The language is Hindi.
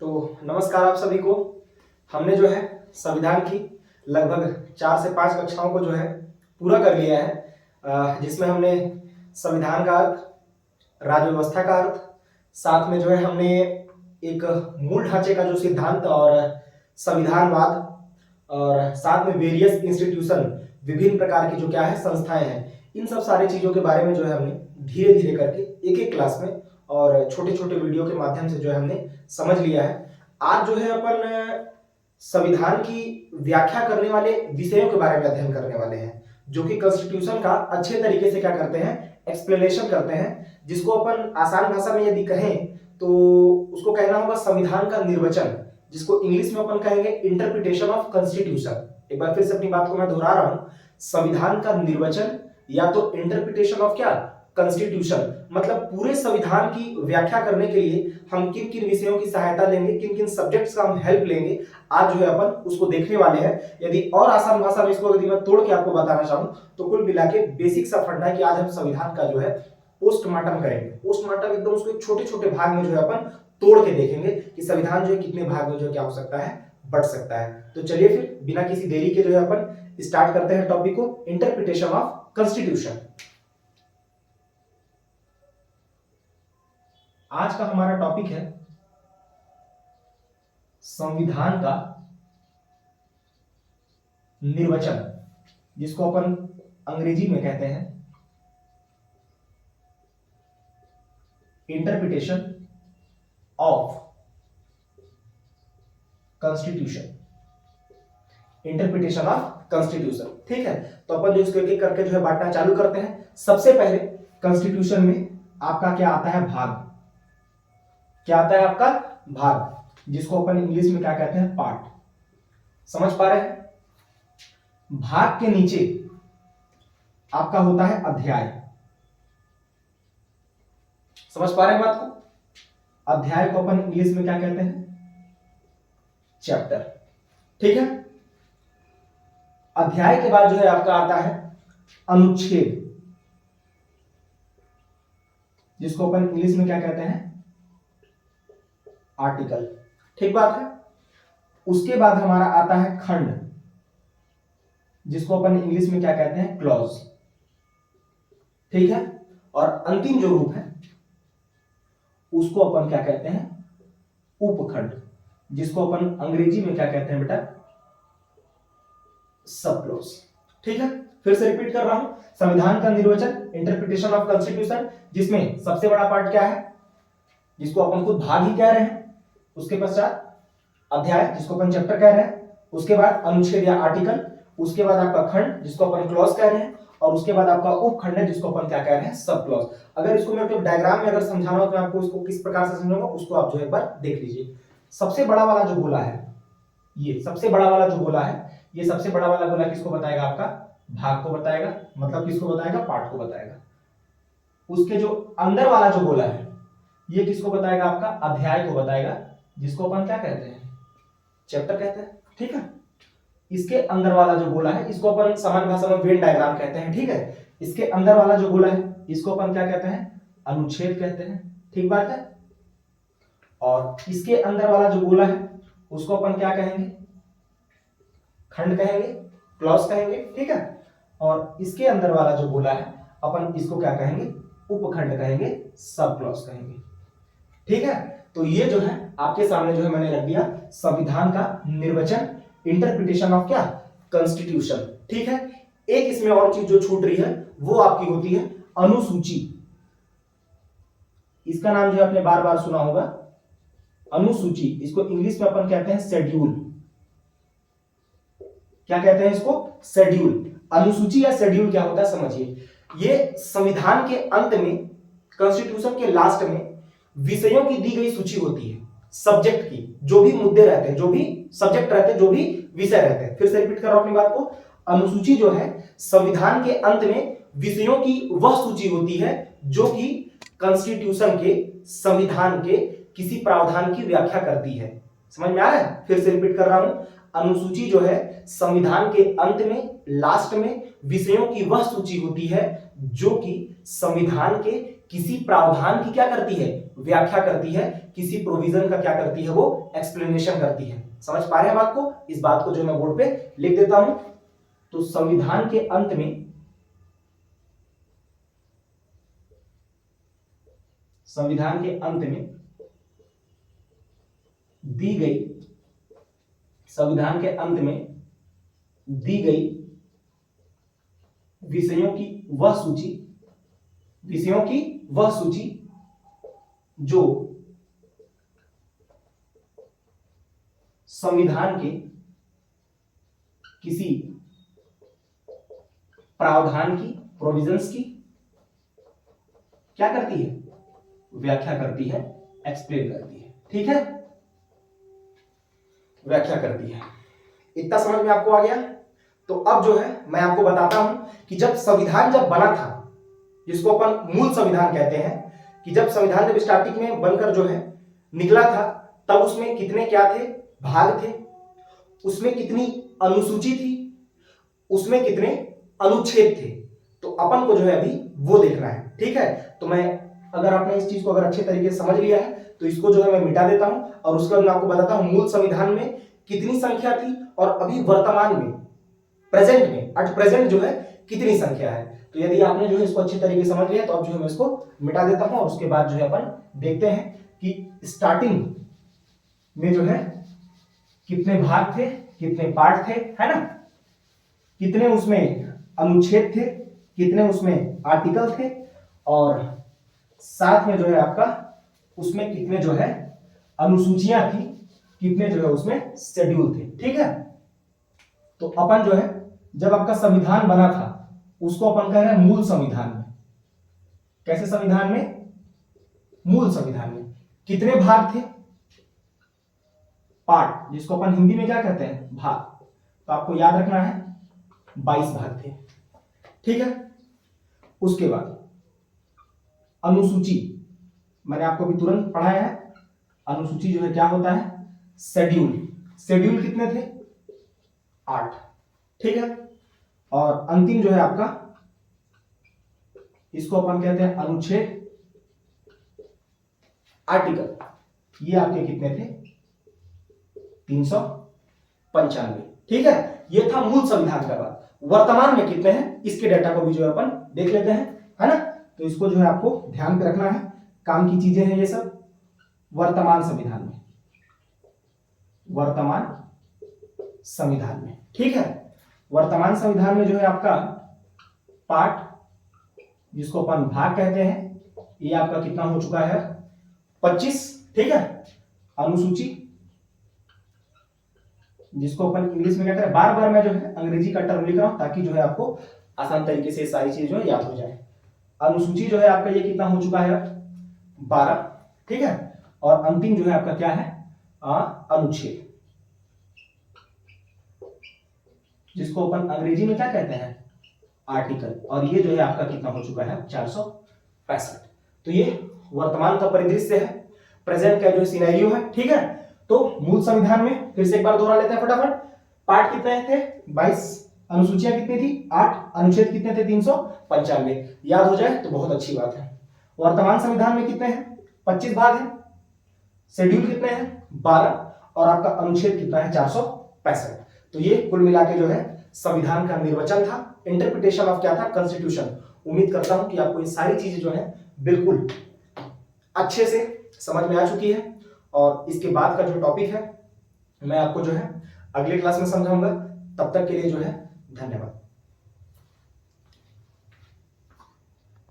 तो नमस्कार आप सभी को। हमने जो है संविधान की लगभग 4 से 5 कक्षाओं को जो है पूरा कर लिया है, जिसमें हमने संविधान का अर्थ, राज्य व्यवस्था का अर्थ, साथ में जो है हमने एक मूल ढांचे का जो सिद्धांत और संविधानवाद, और साथ में वेरियस इंस्टीट्यूशन, विभिन्न प्रकार की जो क्या है संस्थाएं हैं, इन सब सारी चीज़ों के बारे में जो है हमने धीरे धीरे करके एक एक क्लास में और छोटे छोटे वीडियो के माध्यम से जो है हमने समझ लिया है। आज जो है अपन संविधान की व्याख्या करने वाले विषयों के बारे में अध्ययन करने वाले हैं, जो कि कॉन्स्टिट्यूशन का अच्छे तरीके से क्या करते हैं, एक्सप्लेनेशन करते हैं, जिसको अपन आसान भाषा में यदि कहें तो उसको कहना होगा संविधान का निर्वचन, जिसको इंग्लिश में अपन कहेंगे इंटरप्रिटेशन ऑफ कॉन्स्टिट्यूशन। एक बार फिर से अपनी बात को मैं दोहरा रहा हूं, संविधान का निर्वचन या तो इंटरप्रिटेशन ऑफ क्या, कॉन्स्टिट्यूशन। मतलब पूरे संविधान की व्याख्या करने के लिए हम किन किन विषयों की सहायता लेंगे, किन किन सब्जेक्ट्स का हम हेल्प लेंगे, आज जो है अपन उसको देखने वाले हैं। यदि और आसान भाषा में इसको यदि मैं तोड़ के आपको बताना चाहूं तो कुल मिला के बेसिक सा फंडा है कि आज हम संविधान का जो है पोस्टमार्टम करेंगे। पोस्टमार्टम एकदम उसको छोटे छोटे भाग में जो है अपन तोड़ के देखेंगे कि संविधान जो है कितने भाग में जो क्या हो सकता है, बढ़ सकता है। तो चलिए फिर बिना किसी देरी के जो है अपन स्टार्ट करते हैं टॉपिक को, इंटरप्रिटेशन ऑफ कॉन्स्टिट्यूशन। आज का हमारा टॉपिक है संविधान का निर्वचन, जिसको अपन अंग्रेजी में कहते हैं interpretation of constitution. Interpretation of constitution, ठीक है। तो अपन जो इसको एक एक करके जो है बांटना चालू करते हैं। सबसे पहले कॉन्स्टिट्यूशन में आपका क्या आता है, भाग। क्या आता है आपका, भाग, जिसको अपन इंग्लिश में क्या कहते हैं, पार्ट। समझ पा रहे हैं? भाग के नीचे आपका होता है अध्याय। समझ पा रहे हैं बात को? अध्याय को अपन इंग्लिश में क्या कहते हैं, चैप्टर, ठीक है। अध्याय के बाद जो है आपका आता है अनुच्छेद, जिसको अपन इंग्लिश में क्या कहते हैं, आर्टिकल, ठीक बात है। उसके बाद हमारा आता है खंड, जिसको अपन इंग्लिश में क्या कहते हैं, क्लॉज, ठीक है। और अंतिम जो रूप है उसको अपन क्या कहते हैं, उपखंड, जिसको अपन अंग्रेजी में क्या कहते हैं बेटा, सब क्लॉज, ठीक है। फिर से रिपीट कर रहा हूं, संविधान का निर्वचन, इंटरप्रिटेशन ऑफ कॉन्स्टिट्यूशन, जिसमें सबसे बड़ा पार्ट क्या है, जिसको अपन खुद भाग ही कह रहे हैं। उसके पश्चात अध्याय, जिसको अपन चैप्टर कह रहे हैं। उसके बाद अनुच्छेद या आर्टिकल। उसके बाद आपका खंड, जिसको अपन क्लॉज कह रहे हैं। और उसके बाद आपका उपखंड है, जिसको अपन क्या कह रहे हैं, सब क्लॉज। अगर इसको मैं मतलब डायग्राम में अगर समझाना हो तो मैं आपको इसको किस प्रकार से समझाऊंगा, उसको आप जो एक बार देख लीजिए। सबसे बड़ा वाला जो गोला है, ये सबसे बड़ा वाला जो गोला है, ये सबसे बड़ा वाला गोला किसको बताएगा, आपका भाग को बताएगा, मतलब किसको बताएगा, पार्ट को बताएगा। उसके जो अंदर वाला जो गोला है, ये किसको बताएगा, आपका अध्याय को बताएगा, जिसको अपन क्या कहते हैं, चैप्टर कहते हैं, ठीक है। इसके अंदर वाला जो गोला है, इसको अपन सामान्य भाषा में वेन डायग्राम कहते हैं, ठीक है। इसके अंदर वाला जो गोला है, इसको अपन क्या कहते हैं, अनुच्छेद कहते हैं, ठीक बात है। और इसके अंदर वाला जो गोला है, उसको अपन क्या कहेंगे, खंड कहेंगे, क्लॉज कहेंगे, ठीक है। और इसके अंदर वाला जो गोला है, अपन इसको क्या कहेंगे, उपखंड कहेंगे, सब क्लॉज कहेंगे, ठीक है। तो ये जो है आपके सामने जो है मैंने रख दिया संविधान का निर्वचन, इंटरप्रिटेशन ऑफ क्या, कॉन्स्टिट्यूशन, ठीक है। एक इसमें और चीज जो छूट रही है वो आपकी होती है अनुसूची। इसका नाम जो है आपने बार बार सुना होगा, अनुसूची। इसको इंग्लिश में अपन कहते हैं शेड्यूल। क्या कहते हैं इसको, शेड्यूल। अनुसूची या शेड्यूल क्या होता है समझिए। ये संविधान के अंत में, कॉन्स्टिट्यूशन के लास्ट में विषयों की दी गई सूची होती है, सब्जेक्ट की, जो भी मुद्दे रहते हैं, जो भी सब्जेक्ट रहते हैं, जो भी विषय रहते हैं। फिर से रिपीट कर रहा हूं अपनी बात को, अनुसूची जो है संविधान के अंत में विषयों की वह सूची होती है जो कि कॉन्स्टिट्यूशन के, संविधान के किसी प्रावधान की व्याख्या करती है। समझ में आ रहा है? फिर से रिपीट कर रहा हूं, अनुसूची जो है संविधान के अंत में, लास्ट में विषयों की वह सूची होती है जो कि संविधान के किसी प्रावधान की क्या करती है, व्याख्या करती है, किसी प्रोविजन का क्या करती है, वो एक्सप्लेनेशन करती है। समझ पा रहे हैं बात को? इस बात को जो मैं बोर्ड पे लिख देता हूं। तो संविधान के अंत में, संविधान के अंत में दी गई, संविधान के अंत में दी गई विषयों की वह सूची, विषयों की वह सूची जो संविधान के किसी प्रावधान की, प्रोविजंस की क्या करती है, व्याख्या करती है, एक्सप्लेन करती है। ठीक है, व्याख्या करती है। इतना समझ में आपको आ गया? तो अब जो है मैं आपको बताता हूं कि जब संविधान जब बना था, जिसको अपन मूल संविधान कहते हैं, कि जब संविधान जब स्टार्टिंग में बनकर जो है निकला था, तब उसमें कितने क्या थे, भाग थे, उसमें कितनी अनुसूची थी, उसमें कितने अनुच्छेद थे। तो अपन को जो है अभी वो देखना है। ठीक है, तो मैं, अगर आपने इस चीज को अगर अच्छे तरीके से समझ लिया है तो इसको जो है मैं मिटा देता हूं और उसके बाद मैं आपको बताता हूं मूल संविधान में कितनी संख्या थी और अभी वर्तमान में, प्रेजेंट में, एट प्रेजेंट जो है कितनी संख्या है। तो यदि आपने जो है इसको अच्छे तरीके से समझ लिया तो अब जो है मैं इसको मिटा देता हूं और उसके बाद जो है अपन देखते हैं कि स्टार्टिंग में जो है कितने भाग थे, कितने पार्ट थे, है ना, कितने उसमें अनुच्छेद थे, कितने उसमें आर्टिकल थे, और साथ में जो है आपका उसमें कितने जो है अनुसूचियां थी, कितने जो है उसमें शेड्यूल थे। ठीक है, तो अपन जो है जब आपका संविधान बना था उसको अपन कह रहे हैं मूल संविधान में। कैसे संविधान में? मूल संविधान में। कितने भाग थे? पार्ट, जिसको अपन हिंदी में क्या कहते हैं, भाग। तो आपको याद रखना है 22 भाग थे। ठीक है, उसके बाद अनुसूची, मैंने आपको भी तुरंत पढ़ाया है, अनुसूची जो है क्या होता है, शेड्यूल। शेड्यूल कितने थे? 8। ठीक है, और अंतिम जो है आपका, इसको अपन कहते हैं अनुच्छेद, आर्टिकल। ये आपके कितने थे? 395। ठीक है, ये था मूल संविधान का बात। वर्तमान में कितने हैं इसके डाटा को भी जो है अपन देख लेते हैं, है ना। तो इसको जो है आपको ध्यान पे रखना है, काम की चीजें हैं ये सब। वर्तमान संविधान में, वर्तमान संविधान में, ठीक है, वर्तमान संविधान में जो है आपका पार्ट, जिसको अपन भाग कहते हैं, ये आपका कितना हो चुका है? 25। ठीक है, अनुसूची, जिसको अपन इंग्लिश में क्या करें, बार बार मैं जो है अंग्रेजी का टर्म लिख रहा हूं ताकि जो है आपको आसान तरीके से सारी चीजें जो है याद हो जाए। अनुसूची जो है आपका ये कितना हो चुका है? 12। ठीक है, और अंतिम जो है आपका क्या है? अनुच्छेद, जिसको अपन अंग्रेजी में क्या कहते हैं? आर्टिकल। और ये जो है आपका कितना हो चुका है? 465। तो ये वर्तमान का परिदृश्य है, प्रेजेंट का जो सिनेरियो है। ठीक है, तो मूल संविधान में फिर से एक बार दोहरा लेते हैं फटाफट। पार्ट कितने थे? 22। अनुसूचियां कितनी थी? 8। अनुच्छेद कितने थे? 395। याद हो जाए तो बहुत अच्छी बात है। वर्तमान संविधान में कितने हैं? 25 भाग हैं। शेड्यूल कितने हैं? 12। और आपका अनुच्छेद कितना है? 465। तो ये कुल मिला के जो है संविधान का निर्वचन था, इंटरप्रिटेशन ऑफ क्या था? कॉन्स्टिट्यूशन। उम्मीद करता हूं कि आपको ये सारी चीजें जो है बिल्कुल अच्छे से समझ में आ चुकी है। और इसके बाद का जो टॉपिक है मैं आपको जो है अगले क्लास में समझाऊंगा। तब तक के लिए जो है धन्यवाद।